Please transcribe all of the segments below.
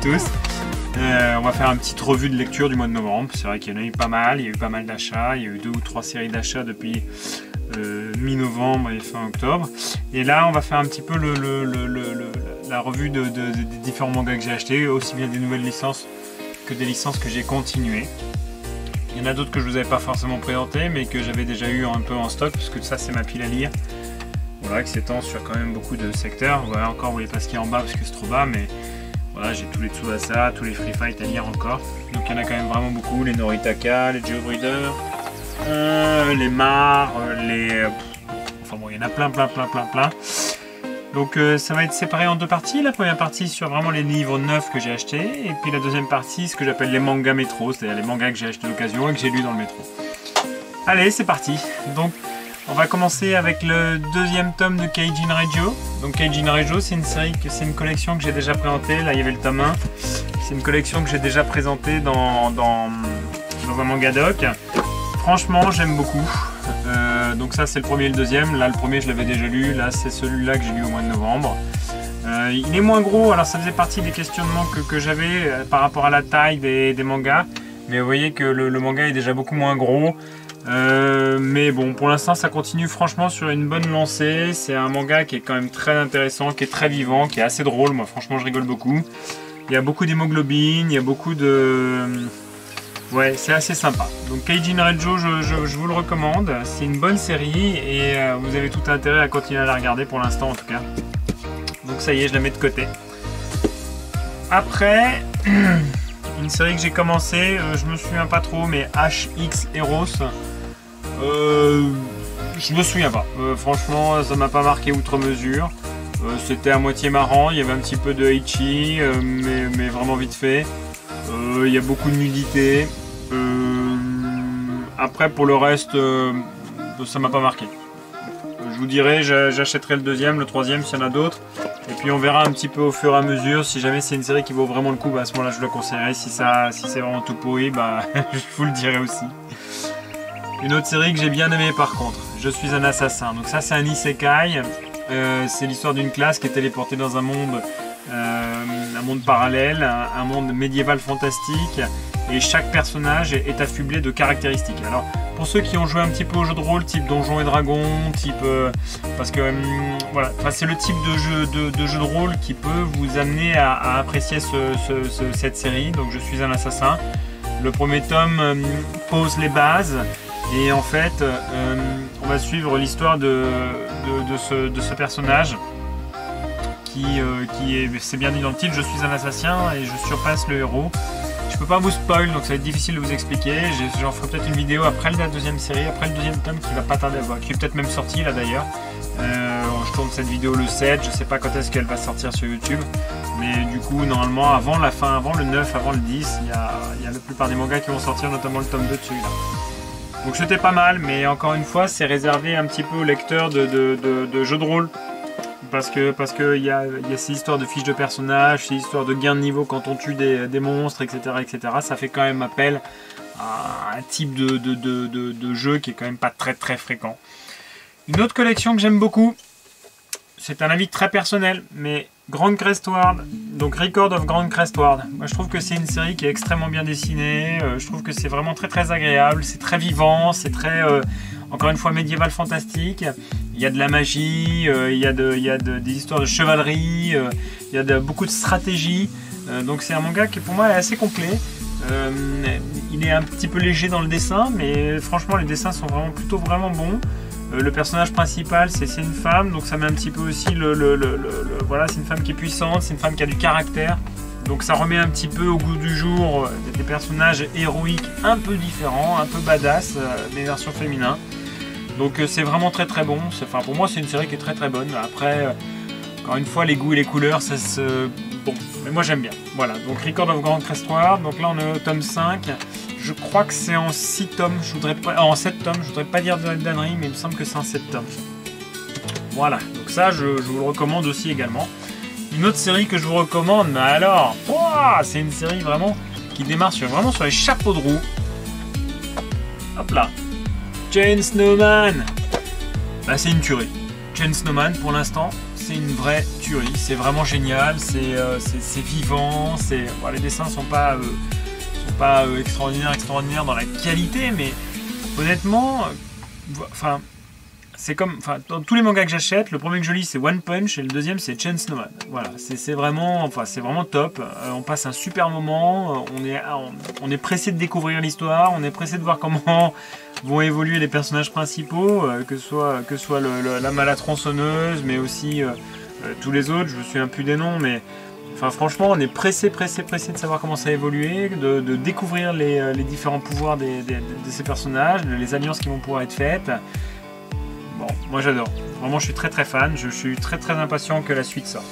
tous. On va faire une petite revue de lecture du mois de novembre. C'est vrai qu'il y en a eu pas mal, il y a eu pas mal d'achats, il y a eu 2 ou 3 séries d'achats depuis mi-novembre et fin octobre. Et là on va faire un petit peu la revue des différents mangas que j'ai achetés, aussi bien des nouvelles licences que des licences que j'ai continuées. Il y en a d'autres que je vous avais pas forcément présenté mais que j'avais déjà eu un peu en stock, parce que ça c'est ma pile à lire. Voilà, qui s'étend sur quand même beaucoup de secteurs. Voilà, encore vous voyez pas ce qu'il y a en bas parce que c'est trop bas, mais voilà, j'ai tous les Tsubasa, tous les Free Fight à lire encore. Donc il y en a quand même vraiment beaucoup, les Noritaka, les Geobreeder, les Mar, enfin bon, il y en a plein. Donc ça va être séparé en 2 parties. La première partie sur vraiment les livres neufs que j'ai achetés, et puis la deuxième partie, ce que j'appelle les mangas métro, c'est-à-dire les mangas que j'ai achetés d'occasion et que j'ai lus dans le métro. Allez, c'est parti. Donc on va commencer avec le 2e tome de Keijin Reijo. Donc Keijin Reijo, c'est une série, c'est une collection que j'ai déjà présentée. Là il y avait le tome 1. C'est une collection que j'ai déjà présentée dans un manga doc. Franchement j'aime beaucoup. Donc ça c'est le premier et le deuxième. Là le premier je l'avais déjà lu. Là c'est celui-là que j'ai lu au mois de novembre. Il est moins gros. Alors ça faisait partie des questionnements que j'avais par rapport à la taille des mangas. Mais vous voyez que le manga est déjà beaucoup moins gros. Mais bon, pour l'instant ça continue franchement sur une bonne lancée. C'est un manga qui est quand même très intéressant, qui est très vivant, qui est assez drôle. Moi franchement je rigole beaucoup. Il y a beaucoup d'hémoglobine, il y a beaucoup de... Ouais, c'est assez sympa. Donc Keijin Reijo, je vous le recommande. C'est une bonne série et vous avez tout intérêt à continuer à la regarder pour l'instant en tout cas. Donc ça y est, je la mets de côté. Après... une série que j'ai commencé, je me souviens pas trop, mais HX Heroes, je me souviens pas. Franchement, ça m'a pas marqué outre mesure. C'était à moitié marrant, il y avait un petit peu de ecchi, mais vraiment vite fait. Il y a beaucoup de nudité. Après, pour le reste, ça m'a pas marqué. Je vous dirai, j'achèterai le 2e, le 3e s'il y en a d'autres. Et puis on verra un petit peu au fur et à mesure. Si jamais c'est une série qui vaut vraiment le coup, bah à ce moment-là je la conseillerai. Si c'est vraiment tout pourri, bah je vous le dirai aussi. Une autre série que j'ai bien aimée par contre, Je suis un assassin. Donc ça c'est un isekai. C'est l'histoire d'une classe qui est téléportée dans un monde parallèle, un monde médiéval fantastique. Et chaque personnage est affublé de caractéristiques. Alors pour ceux qui ont joué un petit peu au jeu de rôle type Donjons et Dragons, type parce que voilà, c'est le type de jeu de rôle qui peut vous amener à apprécier cette série. Donc Je suis un assassin. Le premier tome pose les bases et en fait on va suivre l'histoire de ce personnage qui c'est bien dit dans le titre, je suis un assassin et je surpasse le héros. Je peux pas vous spoil, donc ça va être difficile de vous expliquer. J'en ferai peut-être une vidéo après la 2e série, après le 2e tome qui va pas tarder à voir, qui est peut-être même sorti là d'ailleurs. Je tourne cette vidéo le 7, je sais pas quand est-ce qu'elle va sortir sur YouTube. Mais du coup, normalement, avant la fin, avant le 9, avant le 10, il y a la plupart des mangas qui vont sortir, notamment le tome 2 dessus là. Donc c'était pas mal, mais encore une fois, c'est réservé un petit peu aux lecteurs de jeux de rôle. Parce que y a ces histoires de fiches de personnages, ces histoires de gains de niveau quand on tue des monstres, etc., etc. Ça fait quand même appel à un type de jeu qui est quand même pas très très fréquent. Une autre collection que j'aime beaucoup, c'est un avis très personnel, mais Grand Crestward, donc Record of Grand Crestward. Moi je trouve que c'est une série qui est extrêmement bien dessinée, je trouve que c'est vraiment très très agréable, c'est très vivant, c'est très, encore une fois, médiéval fantastique. Il y a de la magie, il y a des histoires de chevalerie, il y a beaucoup de stratégie. Donc c'est un manga qui pour moi est assez complet. Il est un petit peu léger dans le dessin, mais franchement les dessins sont plutôt vraiment bons. Le personnage principal c'est une femme, donc ça met un petit peu aussi voilà, c'est une femme qui est puissante, c'est une femme qui a du caractère. Donc ça remet un petit peu au goût du jour des personnages héroïques un peu différents, un peu badass, des versions féminines. Donc c'est vraiment très très bon. Enfin, pour moi c'est une série qui est très très bonne. Après, encore une fois, les goûts et les couleurs, ça se... Bon, mais moi j'aime bien. Voilà, donc Record of Grand Crestward. Donc là on est au tome 5. Je crois que c'est en 6 tomes. Je voudrais pas... en 7 tomes. Je voudrais pas dire de d'annerie, mais il me semble que c'est en 7 tomes. Voilà, donc ça je vous le recommande aussi également. Une autre série que je vous recommande, mais alors, c'est une série vraiment qui démarre vraiment sur les chapeaux de roue. Hop là. Chain Snowman, bah, c'est une tuerie. Chain Snowman pour l'instant c'est une vraie tuerie, c'est vraiment génial, c'est vivant, bon, les dessins sont pas extraordinaires dans la qualité, mais honnêtement, enfin, c'est comme, enfin, dans tous les mangas que j'achète, le premier que je lis c'est One Punch et le deuxième c'est Chainsaw Man. Voilà, c'est vraiment top. On passe un super moment. On est pressé de découvrir l'histoire. On est pressé de voir comment vont évoluer les personnages principaux, que ce soit la mala tronçonneuse, mais aussi tous les autres. Je me souviens plus des noms, mais enfin, franchement, on est pressé de savoir comment ça a évolué, de découvrir les différents pouvoirs de ces personnages, les alliances qui vont pouvoir être faites. Bon, moi j'adore. Vraiment, je suis très fan. Je suis très impatient que la suite sorte.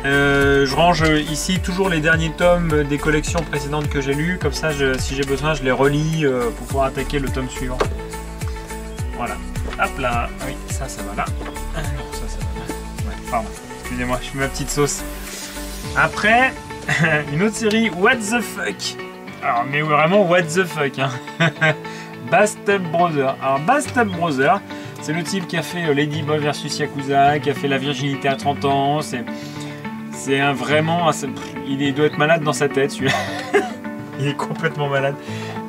Je range ici toujours les derniers tomes des collections précédentes que j'ai lues. Comme ça, si j'ai besoin, je les relis pour pouvoir attaquer le tome suivant. Voilà. Hop là. Oui, ça va là. Ah, non, ça va là. Ouais, pardon. Excusez-moi, je mets ma petite sauce. Après, une autre série, What the fuck. Alors, mais vraiment, what the fuck, hein. Bastard Brother. Alors Bastard Brother, c'est le type qui a fait Ladyboy versus Yakuza, qui a fait La virginité à 30 ans. C'est un vraiment... Il doit être malade dans sa tête, celui-là. Il est complètement malade.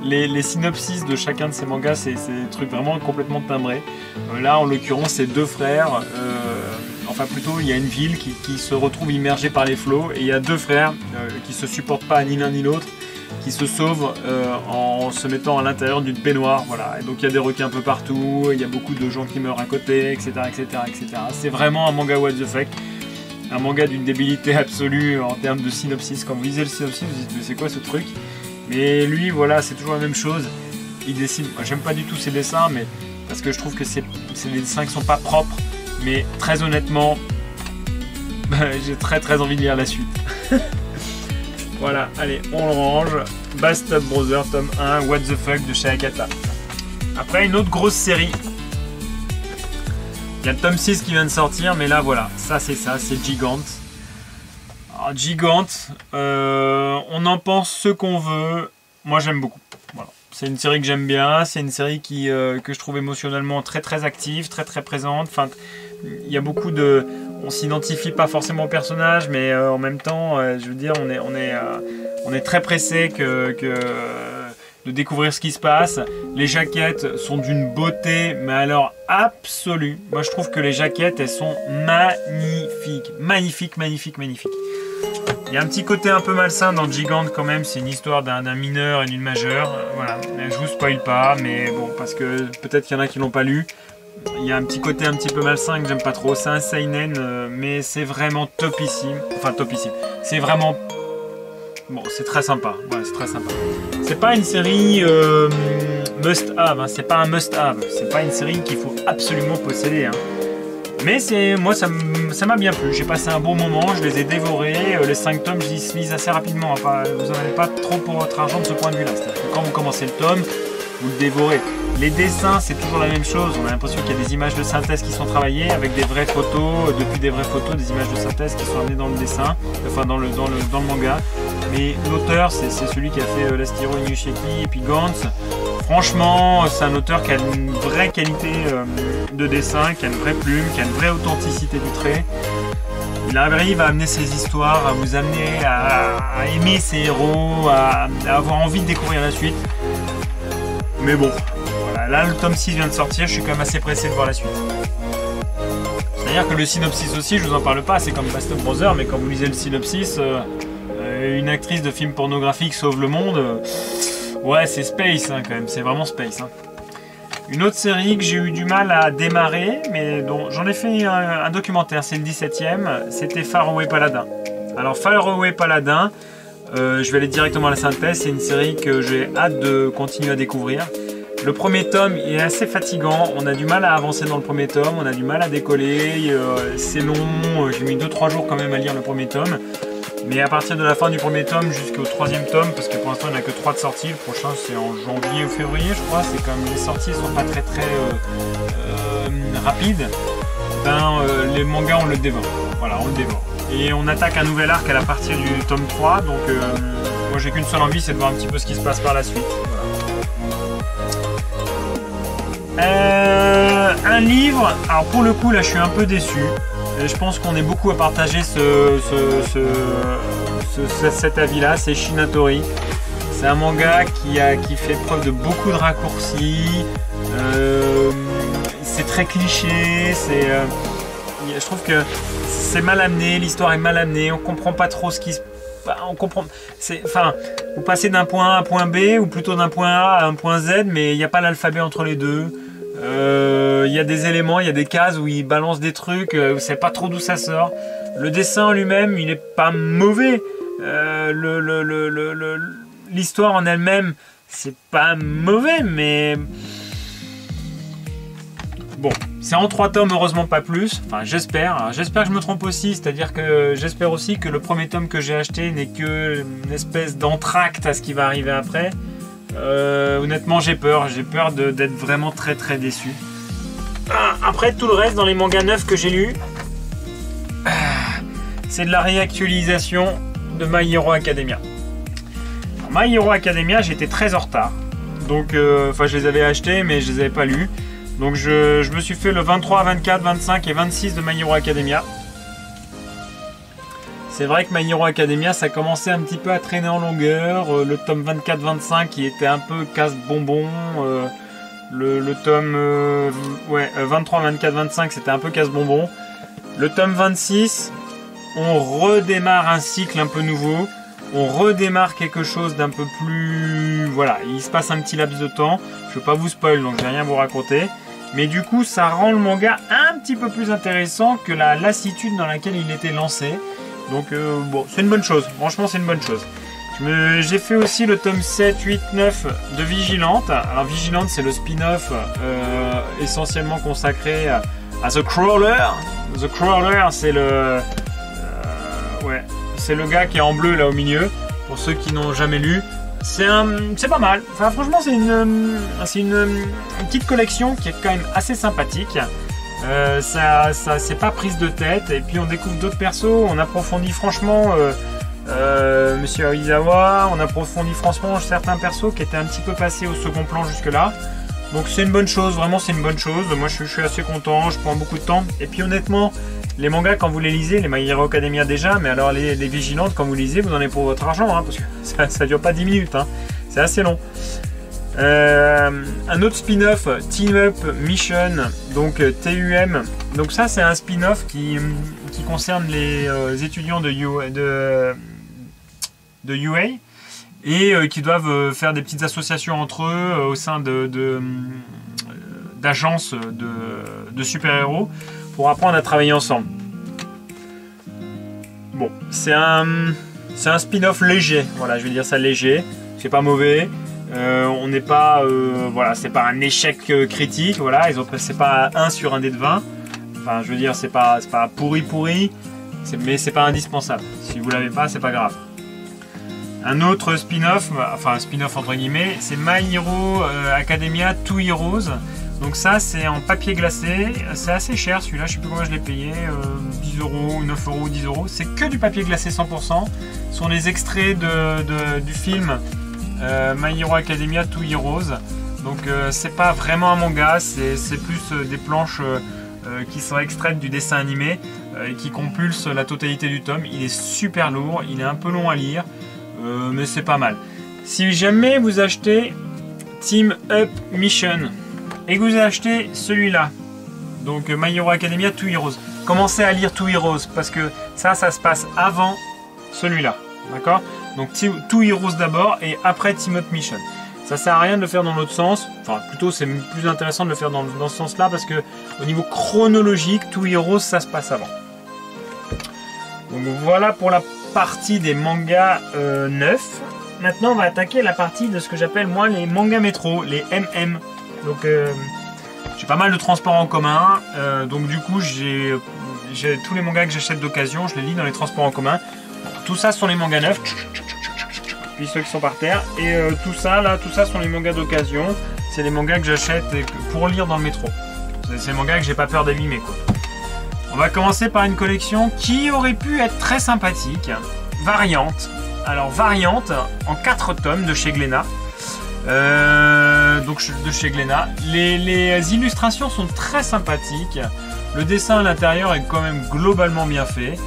Les synopsis de chacun de ces mangas, c'est des trucs vraiment complètement timbrés. Là, en l'occurrence, c'est deux frères. Enfin, plutôt, il y a une ville qui se retrouve immergée par les flots. Et il y a deux frères qui se supportent pas ni l'un ni l'autre, qui se sauve en se mettant à l'intérieur d'une baignoire, voilà. Et donc il y a des requins un peu partout, il y a beaucoup de gens qui meurent à côté, etc. C'est vraiment un manga what the fuck, un manga d'une débilité absolue en termes de synopsis. Quand vous lisez le synopsis, vous dites mais c'est quoi ce truc? Mais lui, voilà, c'est toujours la même chose. Il dessine, j'aime pas du tout ses dessins, mais parce que je trouve que c'est des dessins qui sont pas propres, mais très honnêtement, j'ai très envie de lire la suite. Voilà, allez, on le range. Bastard Brother, tome 1, What the fuck de chez Akata. Après, une autre grosse série. Il y a le tome 6 qui vient de sortir, mais là, voilà, c'est Gigant. Alors, Gigant, on en pense ce qu'on veut. Moi, j'aime beaucoup. Voilà. C'est une série que j'aime bien. C'est une série que je trouve émotionnellement très active, très présente. Enfin, il y a beaucoup de... On s'identifie pas forcément au personnage, mais en même temps, je veux dire, on est très pressé de découvrir ce qui se passe. Les jaquettes sont d'une beauté, mais alors absolue. Moi, je trouve que les jaquettes, elles sont magnifiques. Il y a un petit côté un peu malsain dans Gigant quand même. C'est une histoire d'un mineur et d'une majeure. Voilà, je vous spoil pas, mais bon, parce que peut-être qu'il y en a qui l'ont pas lu. Il y a un petit côté un petit peu malsain que j'aime pas trop. C'est un seinen, mais c'est vraiment topissime. Enfin, topissime. C'est vraiment... Bon, c'est très sympa. Ouais, c'est très sympa. C'est pas une série must-have. Hein. C'est pas un must-have. C'est pas une série qu'il faut absolument posséder. Hein. Mais moi, ça m'a bien plu. J'ai passé un bon moment. Je les ai dévorés. Les 5 tomes, je se lisent assez rapidement. Enfin, vous n'en avez pas trop pour votre argent de ce point de vue-là. C'est-à-dire que quand vous commencez le tome, vous le dévorez. Les dessins, c'est toujours la même chose. On a l'impression qu'il y a des images de synthèse qui sont travaillées avec des vraies photos, depuis des vraies photos, des images de synthèse qui sont amenées dans le dessin, enfin dans le manga. Mais l'auteur, c'est celui qui a fait Lastiro Inushiki et puis Gantz. Franchement, c'est un auteur qui a une vraie qualité de dessin, qui a une vraie plume, qui a une vraie authenticité du trait. Il arrive à amener ses histoires, à vous amener à aimer ses héros, à avoir envie de découvrir la suite. Mais bon, voilà, là le tome 6 vient de sortir, je suis quand même assez pressé de voir la suite. C'est-à-dire que le synopsis aussi, je vous en parle pas, c'est comme Bastard Brother, mais quand vous lisez le synopsis, une actrice de film pornographique sauve le monde, ouais c'est space hein, quand même, c'est vraiment space. Hein. Une autre série que j'ai eu du mal à démarrer, mais dont j'en ai fait un documentaire, c'est le 17ème, c'était Faraway Paladin. Alors Faraway Paladin, je vais aller directement à la synthèse, c'est une série que j'ai hâte de continuer à découvrir. Le premier tome est assez fatigant, on a du mal à avancer dans le premier tome, on a du mal à décoller, c'est long, j'ai mis 2-3 jours quand même à lire le premier tome. Mais à partir de la fin du premier tome jusqu'au 3e tome, parce que pour l'instant il n'y en a que 3 de sortie, le prochain c'est en janvier ou février je crois, c'est comme les sorties ne sont pas très rapides, les mangas on le dévore, voilà on le dévore. Et on attaque un nouvel arc à la partir du tome 3, donc moi j'ai qu'une seule envie, c'est de voir un petit peu ce qui se passe par la suite. Voilà. Un livre, alors pour le coup là je suis un peu déçu. Et je pense qu'on est beaucoup à partager cet avis-là, c'est Shinatori. C'est un manga qui fait preuve de beaucoup de raccourcis. C'est très cliché, je trouve que c'est mal amené, l'histoire est mal amenée, on comprend pas trop ce qui se passe. Vous passez d'un point A à un point B, ou plutôt d'un point A à un point Z, mais il n'y a pas l'alphabet entre les deux. Il y a des éléments, il y a des cases où il balance des trucs, vous savez pas trop d'où ça sort. Le dessin lui-même, il n'est pas mauvais. L'histoire en elle-même, c'est pas mauvais, mais bon, c'est en 3 tomes, heureusement pas plus. Enfin, j'espère. J'espère que je me trompe aussi, c'est-à-dire que j'espère aussi que le premier tome que j'ai acheté n'est que une espèce d'entracte à ce qui va arriver après. Honnêtement, j'ai peur d'être vraiment très très déçu. Après, tout le reste dans les mangas neufs que j'ai lus, c'est de la réactualisation de My Hero Academia. My Hero Academia, j'étais très en retard. Donc, je les avais achetés, mais je les avais pas lus. Donc, je me suis fait le 23, 24, 25 et 26 de My Hero Academia. C'est vrai que My Hero Academia, ça commençait un petit peu à traîner en longueur. Le tome 24-25, qui était un peu casse-bonbon. Le tome 23, 24, 25, c'était un peu casse-bonbon. Le tome 26, on redémarre un cycle un peu nouveau. On redémarre quelque chose d'un peu plus... Voilà, il se passe un petit laps de temps. Je ne veux pas vous spoil, donc je vais rien vous raconter. Mais du coup, ça rend le manga un petit peu plus intéressant que la lassitude dans laquelle il était lancé. Donc bon, c'est une bonne chose. Franchement, c'est une bonne chose. J'ai fait aussi le tome 7, 8, 9 de Vigilante. Alors Vigilante, c'est le spin-off essentiellement consacré à The Crawler. The Crawler, c'est c'est le gars qui est en bleu là au milieu. Pour ceux qui n'ont jamais lu, c'est pas mal. Enfin, franchement, c'est une petite collection qui est quand même assez sympathique. C'est pas prise de tête. Et puis on découvre d'autres persos. On approfondit franchement Monsieur Aizawa. On approfondit franchement certains persos qui étaient un petit peu passés au second plan jusque-là. Donc c'est une bonne chose. Vraiment, c'est une bonne chose. Moi, je suis assez content. Je prends beaucoup de temps. Et puis honnêtement, les mangas, quand vous les lisez, les My Hero Academia déjà, mais alors les Vigilantes, quand vous lisez, vous en avez pour votre argent, hein, parce que ça dure pas 10 minutes, hein, c'est assez long. Un autre spin-off, Team Up Mission, donc TUM. Donc ça, c'est un spin-off qui concerne les étudiants de UA et qui doivent faire des petites associations entre eux au sein d'agences de super-héros pour apprendre à travailler ensemble. Bon, c'est un spin-off léger, voilà, je vais dire ça léger, c'est pas mauvais, on n'est pas, voilà, c'est pas un échec critique, voilà, c'est pas 1 sur un dé de 20, enfin, je veux dire, c'est pas pourri, mais c'est pas indispensable, si vous l'avez pas, c'est pas grave. Un autre spin-off, enfin un spin-off entre guillemets, c'est My Hero Academia 2 Heroes. Donc ça, c'est en papier glacé, c'est assez cher celui-là, je sais plus combien je l'ai payé, 10 €, 9 €, 10 €. C'est que du papier glacé 100%, ce sont les extraits du film My Hero Academia 2 Heroes. Donc c'est pas vraiment un manga, c'est plus des planches qui sont extraites du dessin animé et qui compulsent la totalité du tome. Il est super lourd, il est un peu long à lire, mais c'est pas mal. Si jamais vous achetez Team Up Mission et que vous achetez celui-là, donc My Hero Academia 2 Heroes, commencez à lire 2 Heroes parce que ça se passe avant celui-là, d'accord? Donc 2 Heroes d'abord et après Team Up Mission. Ça sert à rien de le faire dans l'autre sens, enfin plutôt c'est plus intéressant de le faire dans ce sens-là parce que au niveau chronologique, 2 Heroes ça se passe avant. Donc voilà pour la partie des mangas neufs. Maintenant on va attaquer la partie de ce que j'appelle moi les mangas métro, les MM. Donc j'ai pas mal de transports en commun, donc du coup j'ai tous les mangas que j'achète d'occasion, je les lis dans les transports en commun. Tout ça sont les mangas neufs, puis ceux qui sont par terre, et tout ça sont les mangas d'occasion. C'est les mangas que j'achète pour lire dans le métro. C'est les mangas que j'ai pas peur d'abîmer, quoi. On va commencer par une collection qui aurait pu être très sympathique, Variante. Alors Variante en 4 tomes de chez Glénat. donc de chez Glénat. Les illustrations sont très sympathiques. Le dessin à l'intérieur est quand même globalement bien fait.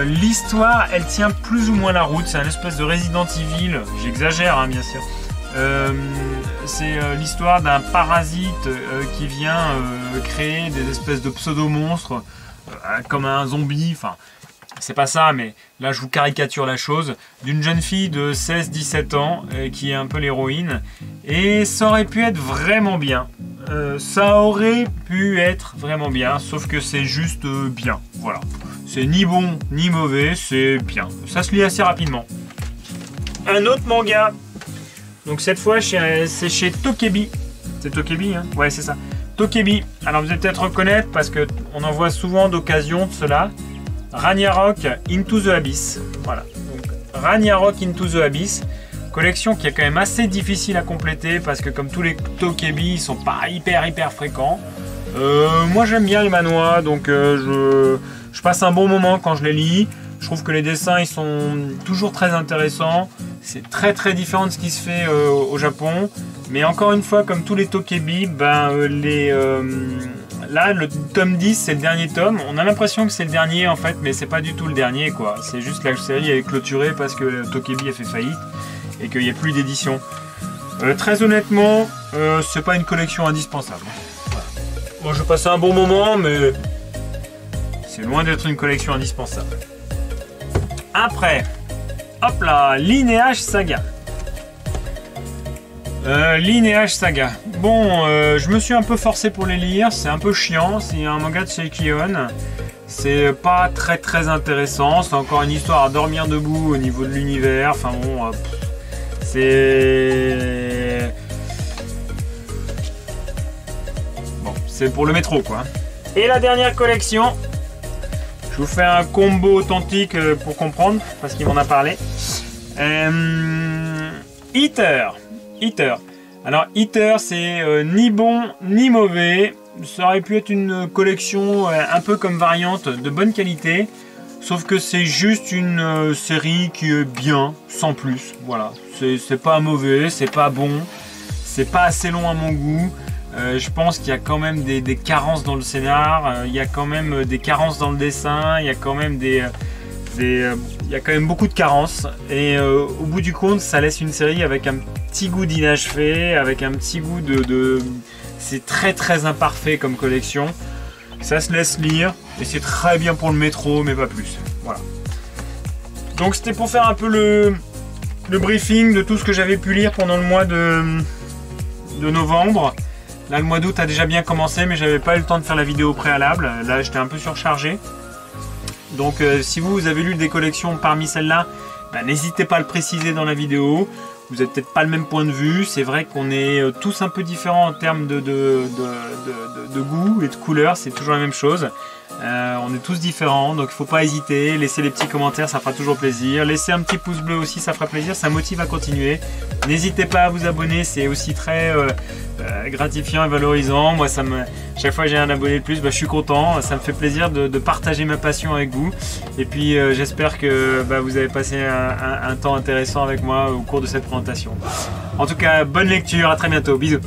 L'histoire, elle tient plus ou moins la route. C'est un espèce de Resident Evil. J'exagère, hein, bien sûr. C'est l'histoire d'un parasite qui vient créer des espèces de pseudo-monstres comme un zombie. Enfin, c'est pas ça, mais là je vous caricature la chose. D'une jeune fille de 16-17 ans qui est un peu l'héroïne. Et ça aurait pu être vraiment bien. Ça aurait pu être vraiment bien, sauf que c'est juste bien. Voilà. C'est ni bon ni mauvais, c'est bien. Ça se lit assez rapidement. Un autre manga. Donc cette fois, c'est chez Tokebi. C'est Tokebi, hein? Ouais, c'est ça. Tokebi. Alors vous allez peut-être reconnaître parce qu'on en voit souvent d'occasion de cela. Ragnarok Into the Abyss. Voilà. Donc, Ragnarok Into the Abyss. Collection qui est quand même assez difficile à compléter parce que comme tous les Tokebi, ils sont pas hyper fréquents. Moi j'aime bien les manhwas, donc je passe un bon moment quand je les lis. Je trouve que les dessins ils sont toujours très intéressants. C'est très différent de ce qui se fait au Japon. Mais encore une fois, comme tous les Tokebi, ben, là le tome 10 c'est le dernier tome. On a l'impression que c'est le dernier en fait, mais c'est pas du tout le dernier quoi. C'est juste que la série est clôturée parce que le Tokebi a fait faillite et qu'il n'y a plus d'édition. Très honnêtement, c'est pas une collection indispensable. Voilà. Moi je passe un bon moment, mais c'est loin d'être une collection indispensable. Après, hop là, Lineage Saga. Lineage Saga. Bon, je me suis un peu forcé pour les lire, c'est un peu chiant, c'est un manga de chez Kion. C'est pas très intéressant, c'est encore une histoire à dormir debout au niveau de l'univers, enfin bon, c'est... Bon, c'est pour le métro quoi. Et la dernière collection, je vous fais un combo authentique pour comprendre, parce qu'il m'en a parlé. Eater. Alors Eater, c'est ni bon ni mauvais. Ça aurait pu être une collection un peu comme variante de bonne qualité. Sauf que c'est juste une série qui est bien, sans plus. Voilà, c'est pas mauvais, c'est pas bon. C'est pas assez long à mon goût. Je pense qu'il y a quand même des carences dans le scénar, il y a quand même des carences dans le dessin, il y a quand même il y a quand même beaucoup de carences. Et au bout du compte, ça laisse une série avec un petit goût d'inachevé, avec un petit goût c'est très imparfait comme collection. Ça se laisse lire et c'est très bien pour le métro, mais pas plus. Voilà. Donc c'était pour faire un peu le briefing de tout ce que j'avais pu lire pendant le mois de novembre. Là, le mois d'août a déjà bien commencé, mais j'avais pas eu le temps de faire la vidéo préalable. Là, j'étais un peu surchargé. Donc, si vous avez lu des collections parmi celles-là, bah, n'hésitez pas à le préciser dans la vidéo. Vous n'avez peut-être pas le même point de vue. C'est vrai qu'on est tous un peu différents en termes de goût et de couleur. C'est toujours la même chose. On est tous différents, donc il ne faut pas hésiter. Laissez les petits commentaires, ça fera toujours plaisir. Laissez un petit pouce bleu aussi, ça fera plaisir. Ça motive à continuer. N'hésitez pas à vous abonner, c'est aussi très gratifiant et valorisant. Moi, chaque fois que j'ai un abonné de plus, bah, je suis content. Ça me fait plaisir de partager ma passion avec vous. Et puis, j'espère que vous avez passé un temps intéressant avec moi au cours de cette présentation. En tout cas, bonne lecture, à très bientôt. Bisous.